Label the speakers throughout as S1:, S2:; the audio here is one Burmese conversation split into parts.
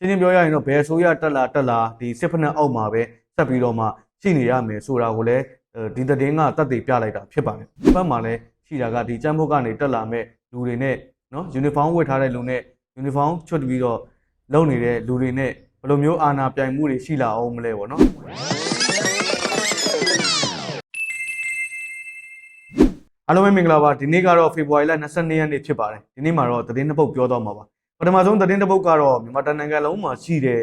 S1: င်းပြောရရင်တော့ဘယ်ဆိုရတက်လာဒီစစ်ဖက်နှက်အောက်မှာပဲဆက်ပြီးတော့မှရှိနေရမယ်ဆိုတာကိုလည်းဒီသတင်းကတက်တည်ပြလိုက်တာဖြစ်ပါတယ်ဒီဘက်မှာလည်းရှိတာကဒီကျန်းဖို့ကနေတက်လာမဲ့လူတွေနဲ့နော်ယူနီဖောင်းဝတ်ထားတဲ့လူနဲ့ယူနီဖောင်းချွတ်ပြီးတော့လုံနေတဲ့လူတွေနဲ့ဘယ်လိုမျိုးအာဏာပြိုင်မှုတွေရှိလာအောင်မလဲပေါ့နော်အားလုံးပဲမင်္ဂလာပါဒီနေ့ကတော့ဖေဖော်ဝါရီလ22ရက်နေ့ဖြစ်ပါတယ်ဒီနေ့မှာတော့သတင်းတစ်ပုဒ်ပြောတော့မှာပါပထမဆုံးသတင်းတစ်ပုဒ်ကတော့မြန်မာတိုင်းနိုင်ငံလုံးမှာရှိတဲ့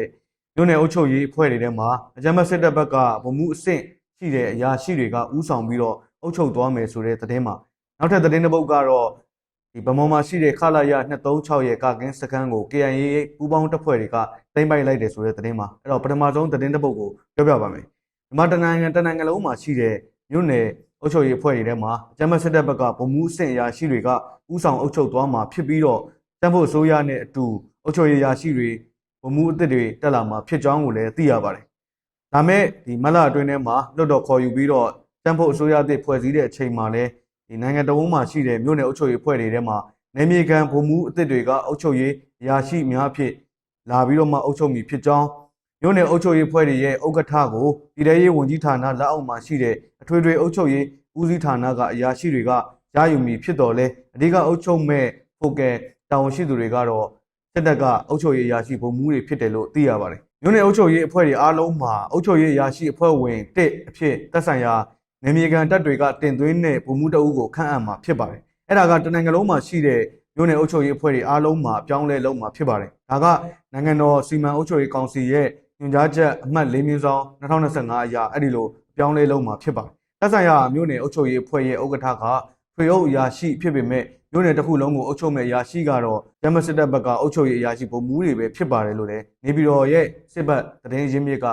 S1: မြို့နယ်အုပ်ချုပ်ရေးအဖွဲ့တွေထဲမှာအကြမ်းဖက်စစ်တပ်ဘက်ကဗိုလ်မှူးအဆင့်ရှိတဲ့အရာရှိတွေကဥဆောင်ပြီးတော့အုပ်ချုပ်သွားမယ်ဆိုတဲ့သတင်းမှာနောက်ထပ်သတင်းတစ်ပုဒ်ကတော့ဒီဗမော်မှာရှိတဲ့ခလာရ236ရဲ့ကာကင်းစခန်းကို KIA ပူးပေါင်းတပ်ဖွဲ့တွေကသိမ်းပိုက်လိုက်တယ်ဆိုတဲ့သတင်းမှာအဲ့တော့ပထမဆုံးသတင်းတစ်ပုဒ်ကိုပြောပြပါမယ်မြန်မာတိုင်းနိုင်ငံလုံးမှာရှိတဲ့မြို့နယ်အုပ်ချုပ်ရေးအဖွဲ့တွေထဲမှာအကြမ်းဖက်စစ်တပ်ဘက်ကဗိုလ်မှူးအဆင့်အရာရှိတွေကဥဆောင်အုပ်ချုပ်သွားမှာဖြစ်ပြီးတော့တန်းဖို့အစိုးရနဲ့အတူအုပ်ချုပ်ရေးအရာရှိတွေဗိုလ်မှူးအသစ်တွေတက်လာမှာဖြစ်ကြောင်းကိုလည်းသိရပါတယ်။ဒါမဲ့ဒီမလအတွင်းထဲမှာလွတ်တော်ခေါ်ယူပြီးတော့တန်းဖို့အစိုးရအသစ်ဖွဲ့စည်းတဲ့အချိန်မှာလည်းဒီနိုင်ငံတော်ဝန်မှာရှိတဲ့မြို့နယ်အုပ်ချုပ်ရေးအဖွဲ့တွေထဲမှာနယ်မြေခံဗိုလ်မှူးအသစ်တွေကအုပ်ချုပ်ရေးအရာရှိများဖြစ်လာပြီးတော့မှအုပ်ချုပ်မိဖြစ်ကြောင်းမြို့နယ်အုပ်ချုပ်ရေးအဖွဲ့တွေရဲ့ဥက္ကဋ္ဌကိုပြည်ထရေးဝန်ကြီးဌာနလက်အောက်မှာရှိတဲ့အထွေထွေအုပ်ချုပ်ရေးဦးစီးဌာနကအရာရှိတွေကရယူမိဖြစ်တော်လဲအဓိကအုပ်ချုပ်မဲ့ဖို့ကဲတာဝန်ရှိသူတွေကတော့စစ်တပ်ကအုပ်ချုပ်ရေးအရာရှိဗိုလ်မှူးတွေဖြစ်တယ်လို့သိရပါတယ်။မြို့နယ်အုပ်ချုပ်ရေးအဖွဲ့တွေအားလုံးမှာအုပ်ချုပ်ရေးအရာရှိအဖွဲ့ဝင်1အဖြစ်သက်ဆိုင်ရာနယ်မြေခံတပ်တွေကတင်သွင်းတဲ့ဗိုလ်မှူးတအုပ်ကိုခန့်အပ်မှာဖြစ်ပါတယ်။အဲ့ဒါကတနိုင်ငံလုံးမှာရှိတဲ့မြို့နယ်အုပ်ချုပ်ရေးအဖွဲ့တွေအားလုံးမှာပြောင်းလဲလုပ်မှာဖြစ်ပါတယ်။ဒါကနိုင်ငံတော်စီမံအုပ်ချုပ်ရေးကောင်စီရဲ့ညွှန်ကြားချက်အမှတ်4/2025အရအဲ့ဒီလိုပြောင်းလဲလုပ်မှာဖြစ်ပါတယ်။သက်ဆိုင်ရာမြို့နယ်အုပ်ချုပ်ရေးအဖွဲ့ရဲ့ဥက္ကဋ္ဌကထွေအုပ်အရာရှိဖြစ်ပေမဲ့မြို့နယ်တစ်ခုလုံးကိုအုပ်ချုပ်မဲ့အရာရှိကတော့ဂျမစစ်တပ်ဘက်ကအုပ်ချုပ်ရေးအရာရှိဗိုလ်မှူးတွေပဲဖြစ်ပါတယ်လို့လည်းနေပြည်တော်ရဲ့စစ်ဘက်သတင်းရင်းမြစ်က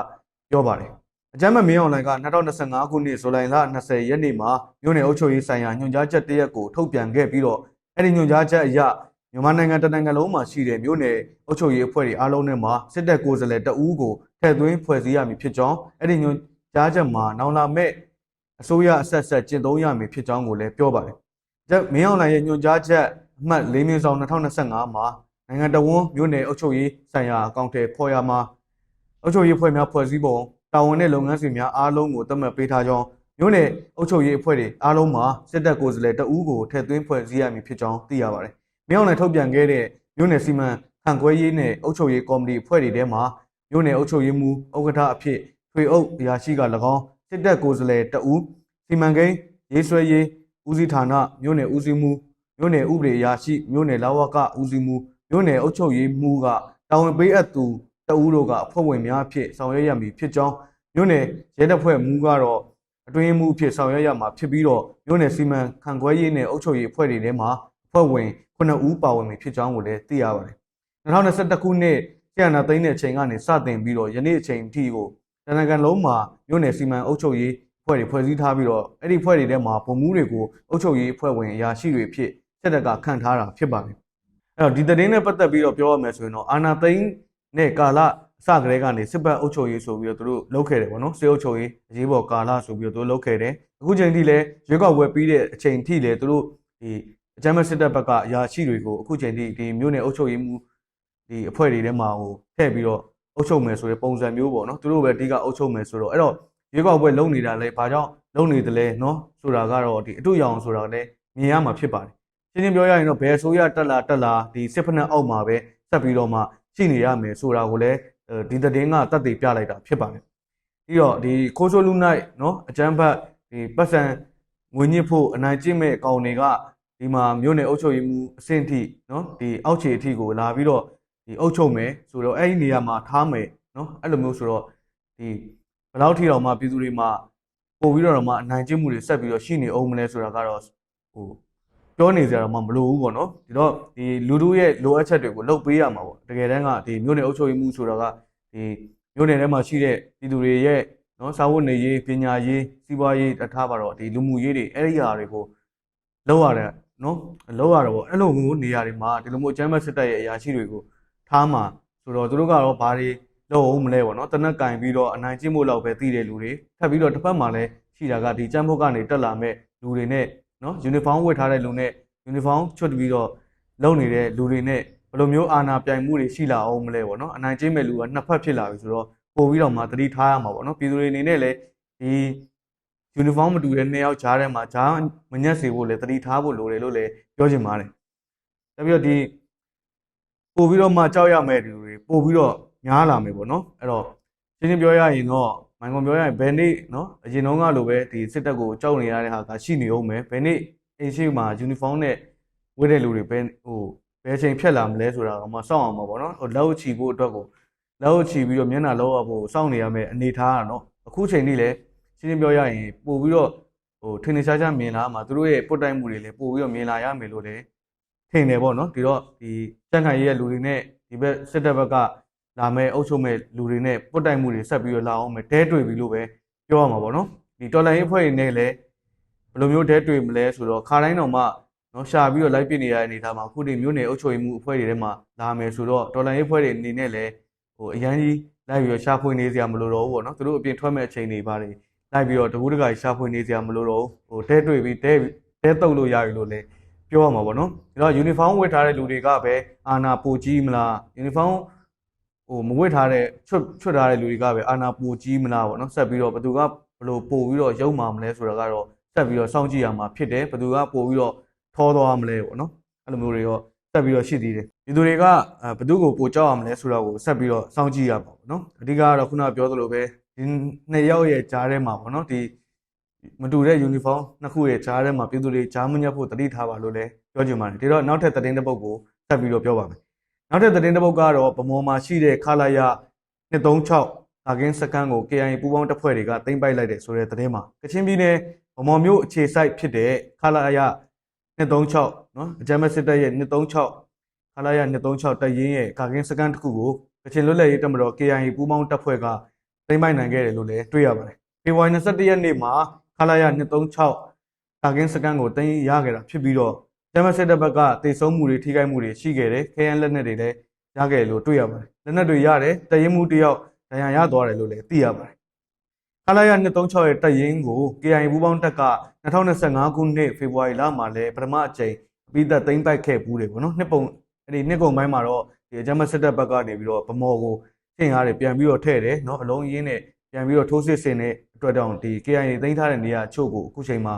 S1: ပြောပါတယ်။အကြမ်းမင်းအွန်လိုင်းက2025ခုနှစ်ဇူလိုင်လ20ရက်နေ့မှာမြို့နယ်အုပ်ချုပ်ရေးဆိုင်ရာညွှန်ကြားချက်တရက်ကိုထုတ်ပြန်ခဲ့ပြီးတော့အဲ့ဒီညွှန်ကြားချက်အရမြန်မာနိုင်ငံတနိုင်ငံလုံးမှာရှိတဲ့မြို့နယ်အုပ်ချုပ်ရေးအဖွဲ့တွေအားလုံးနဲ့မှာစစ်တပ်ကိုယ်စားလှယ်တအူးကိုထည့်သွင်းဖွဲ့စည်းရမည်ဖြစ်ကြောင်းအဲ့ဒီညွှန်ကြားချက်မှာနောင်လာမဲ့အစိုးရအဆက်ဆက်ကျင့်သုံးရမည်ဖြစ်ကြောင်းကိုလည်းပြောပါတယ်။မင်းအောင်လှိုင်ရဲ့ညွှန်ကြားချက်အမှတ်4/2025မှာနိုင်ငံတော်ဝန်မြို့နယ်အုပ်ချုပ်ရေးဆိုင်ရာအကောင့်ထဲဖော်ရမှာအုပ်ချုပ်ရေးအဖွဲ့များဖွဲ့စည်းပုံတာဝန်နဲ့လုပ်ငန်းစဉ်များအားလုံးကိုသတ်မှတ်ပေးထားကြောင်းမြို့နယ်အုပ်ချုပ်ရေးအဖွဲ့တွေအားလုံးမှာစစ်တပ်ကိုယ်စားလှယ်တအူးကိုထည့်သွင်းဖွဲ့စည်းရမည်ဖြစ်ကြောင်းသိရပါတယ်။မင်းအောင်လှိုင်ထုတ်ပြန်ခဲ့တဲ့မြို့နယ်စီမံခန့်ခွဲရေးနဲ့အုပ်ချုပ်ရေးကော်မတီအဖွဲ့တွေထဲမှာမြို့နယ်အုပ်ချုပ်ရေးမှူးဥက္ကဋ္ဌအဖြစ်ထွေအုပ်အရာရှိက၎င်းစစ်တပ်ကိုယ်စားလှယ်တအူးစီမံကိန်းရေးဆွဲရေးဦးစီးဌာနမြို့နယ်ဦးစီးမှုမြို့နယ်ဥပဒေအရာရှိမြို့နယ်လဝကဦးစီးမှုမြို့နယ်အုပ်ချုပ်ရေးမှူးကတာဝန်ပေးအပ်သူတအူးတို့ကအဖွဲ့ဝင်များအဖြစ်ဆောင်ရွက်ရမည်ဖြစ်ကြောင်းမြို့နယ်ရဲတပ်ဖွဲ့မှူးကတော့အတွင်းမှုအဖြစ်ဆောင်ရွက်ရမှာဖြစ်ပြီးတော့မြို့နယ်စီမံခန့်ခွဲရေးနဲ့အုပ်ချုပ်ရေးအဖွဲ့တွေထဲမှာအဖွဲ့ဝင်9ဦးပါဝင်ပြီဖြစ်ကြောင်းကိုလည်းသိရပါတယ်။2021ခုနှစ်ကျန်းနာသိန်းတဲ့အချိန်ကနေစတင်ပြီးတော့ယနေ့အချိန်အထိကိုနိုင်ငံလုံးမှာမြို့နယ်စီမံအုပ်ချုပ်ရေးအဖွဲ့တွေဖွဲ့စည်းထားပြီးတော့အဲ့ဒီအဖွဲ့တွေထဲမှာဗိုလ်မှူးတွေကိုအုပ်ချုပ်ရေးအဖွဲ့ဝင်အရာရှိတွေဖြစ်စစ်တပ်ကခန့်ထားတာဖြစ်ပါတယ်။အဲ့တော့ဒီသတင်းနဲ့ပတ်သက်ပြီးတော့ပြောရမယ်ဆိုရင်တော့အာဏာသိမ်းနဲ့ကာလအစကတည်းကနေစစ်ဘက်အုပ်ချုပ်ရေးဆိုပြီးတော့သူတို့လုပ်ခဲ့တယ်ပေါ့နော်စစ်အုပ်ချုပ်ရေးအရေးပေါ်ကာလဆိုပြီးတော့သူတို့လုပ်ခဲ့တယ်အခုချိန်ထိလည်းရွေးကောက်ပွဲပြီးတဲ့အချိန်ထိလည်းသူတို့ဒီအကြမ်းဖက်စစ်တပ်ဘက်ကအရာရှိတွေကိုအခုချိန်ထိဒီမြို့နယ်အုပ်ချုပ်ရေးမှုဒီအဖွဲ့တွေထဲမှာဟိုထည့်ပြီးတော့အုပ်ချုပ်မယ်ဆိုတဲ့ပုံစံမျိုးပေါ့နော်သူတို့ပဲအဓိကအုပ်ချုပ်မယ်ဆိုတော့အဲ့တော့ရွေးကောက်ပွဲလုပ်နေတာလဲဘာကြောင့်လုပ်နေတယ်လဲနော်ဆိုတာကတော့ဒီအတူရောင်ဆိုတာလည်းမြင်ရမှာဖြစ်ပါတယ်ရှင်းရှင်းပြောရရင်တော့ဘယ်ဆိုရတက်လာဒီစစ်ဖက်နှက်အောက်မှာပဲဆက်ပြီးတော့မှရှိနေရမယ်ဆိုတာကိုလည်းဒီသတင်းကတက်တည်ပြလိုက်တာဖြစ်ပါတယ်ပြီးတော့ဒီခိုးဆိုးလူနိုင်နော်အကြမ်းဖက်ဒီပတ်စံငွေညစ်ဖို့အနိုင်ကျင့်မဲ့ကောင်တွေကဒီမှာမြို့နယ်အုပ်ချုပ်ရေးမှူးအဆင့်ထိနော်ဒီအောက်ခြေအထိကိုလာပြီးတော့ဒီအုပ်ချုပ်မယ်ဆိုတော့အဲ့ဒီနေရာမှာထားမယ်နော်အဲ့လိုမျိုးဆိုတော့ဒီဘယ်လောက်ထိတော့မှပြည်သူတွေမှာပို့ပြီးတော့မှအနိုင်ကျင့်မှုတွေဆက်ပြီးတော့ရှိနေအောင်မလဲဆိုတာကတော့ဟိုပြောနေကြတော့မှမလိုဘူးပေါ့နော်ဒီတော့ဒီလူတို့ရဲ့လိုအပ်ချက်တွေကိုလုပ်ပေးရမှာပေါ့တကယ်တမ်းကဒီမြို့နယ်အုပ်ချုပ်ရေးမှုဆိုတာကဒီမြို့နယ်ထဲမှာရှိတဲ့ပြည်သူတွေရဲ့နော်စာဝတ်နေရေးပညာရေးစီးပွားရေးထားပါတော့ဒီလူမှုရေးတွေအဲ့ဒီအရာတွေကိုလုပ်ရတယ်နော်လုပ်ရတော့ပေါ့အဲ့လိုမျိုးနေရာတွေမှာဒီလိုမျိုးအကြမ်းဖက်စစ်တပ်ရဲ့အရာရှိတွေကိုထားမှာဆိုတော့သူတို့ကတော့ဘာတွေလုပ်အောင်မလဲပေါ့နော်တနက်ကင်ပြီးတော့အနိုင်ကျင့်မှုလောက်ပဲသိတဲ့လူတွေထပ်ပြီးတော့တစ်ဖက်မှာလည်းရှိတာကဒီကျန်းဖို့ကနေတက်လာမဲ့လူတွေနဲ့နော်ယူနီဖောင်းဝတ်ထားတဲ့လူနဲ့ယူနီဖောင်းချွတ်ပြီးတော့လုံနေတဲ့လူတွေနဲ့ဘ ဘယ်လိုမျိုးအာဏာပြိုင်မှုတွေရှိလာအောင်မလဲပေါ့နော်အနိုင်ကျင့်မဲ့လူကနှစ်ဖက်ဖြစ်လာပြီဆိုတော့ပို့ပြီးတော့မှသတိထားရမှာပေါ့နော်ပြည်သူတွေအနေနဲ့လည်းဒီ uniform မတူတဲ့နှစ်ယောက်ကြားထဲမှာဂျားမညက်စေဖို့လည်းသတိထားဖို့လိုတယ်လို့လည်းပြောချင်ပါတယ်။ပြီးတော့ဒီပို့ပြီးတော့မှကြောက်ရမဲ့လူတွေပို့ပြီးတော့များလာမယ်ပေါ့နော်အဲ့တော့ရှင်းရှင်းပြောရရင်တော့မိုင်ကွန်ပြောရရင်ဘယ်နေ့နော်အရင်တုန်းကလိုပဲဒီစစ်တပ်ကိုကြောက်နေရတဲ့ဟာကရှိနေအောင်မယ်ဘယ်နေ့အင်းရှိမှာ uniform နဲ့ဝတ်တဲ့လူတွေဘယ်ချိန်ဖြတ်လာမလဲဆိုတာကမှစောင့်အောင်ပါပေါ့နော်လက်ချီဖို့အတွက်ကိုလက်ချီပြီးတော့မျက်နှာလောက်အောင်စောင့်နေရမယ်အနေထားကတော့အခုချိန်นี้လည်းရှင်းရှင်းပြောရရင်ပို့ပြီးတော့ထင်ထင်ရှားရှားမြင်လာမှာသူတို့ရဲ့ပုတ်တိုက်မှုတွေလည်းပို့ပြီးတော့မြင်လာရမယ်လို့လည်းထင်တယ်ပေါ့နော်ဒီတော့ဒီစံခိုင်ရဲ့လူတွေနဲ့ဒီဘက်စစ်တပ်ဘက်ကလာမဲ့အုပ်ချုပ်မဲ့လူတွေနဲ့ပုတ်တိုက်မှုတွေဆက်ပြီးတော့လာအောင်မယ်တဲတွေ့ပြီလို့ပဲပြောရမှာပေါ့နော်ဒီတော်လိုင်းရေးဖွဲ့တွေနဲ့လည်းဘယ်လိုမျိုးတဲတွေ့မလဲဆိုတော့ခါတိုင်းတော့မှနော်ရှာပြီးတော့လိုက်ပြနေရတဲ့အနေထားမှာအခုဒီမျိုးနယ်အုပ်ချုပ်ရေးမှုအဖွဲ့တွေထဲမှာလာမယ်ဆိုတော့တော်လိုင်းရေးဖွဲ့တွေအနေနဲ့လည်းအရန်ကြီးလိုက်ပြီးတော့ရှာဖွေနေစရာမလိုတော့ဘူးပေါ့နော်သူတို့အပြင်ထွက်မဲ့အချိန်တွေပါတယ်လိုက်ပြီးတော့တကူးတကာရှာဖွေနေစရာမလိုတော့ဘူးတဲတွေ့ပြီးတဲတုတ်လို့ရပြီလို့လည်းပြောရမှာပေါ့နော်ဒါတော့ uniform ဝတ်ထားတဲ့လူတွေကပဲအာနာပိုကြီးမလား uniform မဝတ်ထားတဲ့ချွတ်ထားတဲ့လူတွေကပဲအာနာပိုကြီးမလားပေါ့နော်ဆက်ပြီးတော့ဘသူကဘလို့ပို့ပြီးတော့ရုံမာမလဲဆိုတာကတော့ဆက်ပြီးတော့စောင့်ကြည့်ရမှာဖြစ်တယ်ဘသူကပို့ပြီးတော့ထောသွားမလဲပေါ့နော်အဲ့လိုမျိုးတွေရောဆက်ပြီးတော့ရှိသေးတယ်ဒီသူတွေကဘသူကိုပို့ကြောက်ရမလဲဆိုတာကိုဆက်ပြီးတော့စောင့်ကြည့်ရပါပေါ့နော်အဓိကကတော့ခုနပြောသလိုပဲဒီနှစ်ယောက်ရဲ့ကြားထဲမှာပေါ့နော်ဒီမတူတဲ့ uniform နှစ်ခုရဲ့ကြားထဲမှာပြည်သူတွေကြားမညက်ဖို့တတိထားပါလို့လည်းပြောချင်ပါတယ်ဒီတော့နောက်ထပ်သတင်းတစ်ပုဒ်ကိုဆက်ပြီးတော့ပြောပါမယ်နောက်ထပ်သတင်းတစ်ပုဒ်ကတော့ဗမော်မှာရှိတဲ့ခလာရ236ကာကင်းစကန်ကို KIA ပူးပေါင်းတပ်ဖွဲ့တွေကသိမ်းပိုက်လိုက်တယ်ဆိုတဲ့သတင်းမှာကချင်ပြည်နယ်ဗမော်မြို့အခြေစိုက်ဖြစ်တဲ့ခလာရ236နော်အကြမ်းဖက်စစ်တပ်ရဲ့236ခလာရ236တပ်ရင်းရဲ့ကာကင်းစကန်တစ်ခုကိုကချင်လွတ်လပ်ရေးတပ်မတော် KIA ပူးပေါင်းတပ်ဖွဲ့ကသိမ်းပိုက်နိုင်ခဲ့တယ်လို့လည်းတွေ့ရပါတယ်ဖေဖော်ဝါရီ21ရက်နေ့မှာခလာရ236ကာကင်းစကန်ကိုသိမ်းရခဲ့တာဖြစ်ပြီးတော့ဂျမစစ်တပ်ဘက်ကတိတ်ဆုံးမှုတွေထိခိုက်မှုတွေရှိခဲ့တယ်ခဲယမ်းလက်နက်တွေလည်းရခဲ့တယ်လို့တွေ့ရပါတယ်လက်နက်တွေရတယ်တရင်မှုတယောက်ဒဏ်ရာရသွားတယ်လို့လည်းသိရပါတယ်ခလာရ236ရဲ့တပ်ရင်းကို KIA ပူးပေါင်းတပ်က2025ခုနှစ်ဖေဖော်ဝါရီလမှာလည်းပထမအကြိမ်ပြီးသက်သိမ်းပိုက်ခဲ့ဘူးတယ်ပေါ့နော်နှစ်ကုန်ပိုင်းမှာတော့ဒီဂျမစစ်တပ်ဘက်ကနေပြီးတော့ဗမော်ကိုထင်ရတယ်ပြန်ပြီးတော့ထည့်တယ်နော်အလုံးရင်းနဲ့ပြန်ပြီးတော့ထိုးစစ်ဆင်တဲ့အတွက်တောင်ဒီ KIA သိမ်းထားတဲ့နေရာအချို့ကိုအခုချိန်မှာ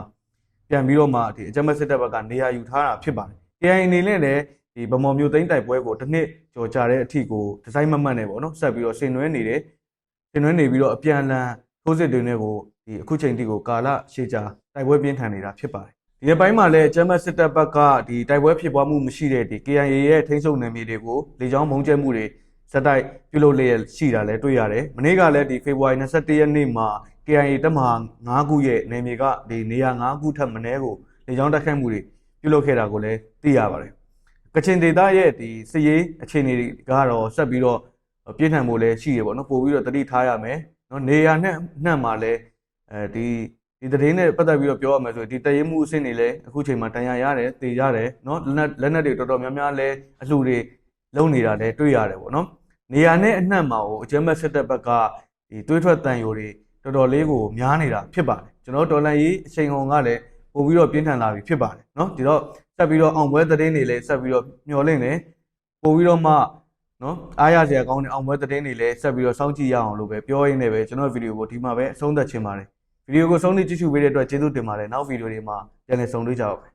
S1: ပြန်ပြီးတော့မှဒီအကြမ်းဖက်စစ်တပ်ဘက်ကနေရာယူထားတာဖြစ်ပါတယ် KIA အနေနဲ့လည်းဒီဗမော်မျိုးသိမ်းတိုက်ပွဲကိုတစ်နှစ်ကျော်ကြာတဲ့အထိကိုဒီဇိုင်းမမှတ်နေပေါ့နော်ဆက်ပြီးတော့ဆင်နွှဲနေပြီးတော့အပြန်အလှန်ထိုးစစ်တွေနဲ့ကိုဒီအခုချိန်ထိကိုကာလရှည်ကြာတိုက်ပွဲပြင်းထန်နေတာဖြစ်ပါတယ်ဒီဘက်ပိုင်းမှာလည်းအကြမ်းဖက်စစ်တပ်ဘက်ကဒီတိုက်ပွဲဖြစ်ပွားမှုမရှိတဲ့ဒီ KIA ရဲ့ထိန်းချုပ်နယ်မြေတွေကိုလေကြောင်းမုံကျဲမှုတွေစက်တိုက်ပြုလုပ်လျက်ရှိတာလည်းတွေ့ရတယ်မနေ့ကလည်းဒီဖေဖော်ဝါရီ21ရက်နေ့မှာ KIA တပ်မဟာ9ခုရဲ့နယ်မြေကဒီနေရာ9ခုထပ်မနည်းကိုလေကြောင်းတိုက်ခိုက်မှုတွေပြုလုပ်ခဲ့တာကိုလည်းသိရပါတယ်ကချင်ဒေသရဲ့ဒီစစ်ရေးအခြေအနေကတော့ဆက်ပြီးတော့ပြင်းထန်ဖို့လည်းရှိရပေါ့နော်ပို့ပြီးတော့တတိထားရမယ်နော်နေရာနဲ့နှံ့မှာလည်းဒီသတင်းနဲ့ပတ်သက်ပြီးတော့ပြောရမယ်ဆိုရင်ဒီတရင်မှုအဆင့်တွေလည်းအခုချိန်မှာတန်ရာရတယ်တေရတယ်နော်လက်နက်တွေတော်တော်များများလည်းအလှူတွေလုံနေတာလည်းတွေ့ရတယ်ပေါ့နော်နေရာနဲ့အနှံ့မှာကိုအကြမ်းဖက်စစ်တပ်ဘက်ကဒီတွေးထွက်တန်ယိုတွေတော်တော်လေးကိုများနေတာဖြစ်ပါတယ်ကျွန်တော်တော်လန်ရေးအချိန်ကုန်ကလည်းပို့ပြီးတော့ပြင်းထန်လာပြီဖြစ်ပါတယ်နော်ဒီတော့ဆက်ပြီးတော့အောင်ပွဲသတင်းတွေလည်းဆက်ပြီးတော့မျှော်လင့်နေပို့ပြီးတော့မှနော်အားရစရာကောင်းတဲ့အောင်ပွဲသတင်းတွေလည်းဆက်ပြီးတော့စောင့်ကြည့်ရအောင်လို့ပဲပြောရင်းနဲ့ပဲကျွန်တော်ဗီဒီယိုကိုဒီမှာပဲအဆုံးသတ်ချင်ပါတယ်ဗီဒီယိုကိုဆုံးဖြတ်ကြည့်ရှုပေးတဲ့အတွက်ကျေးဇူးတင်ပါတယ်နောက်ဗီဒီယိုတွေမှာပြန်လည်ဆုံတွေ့ကြပါမယ်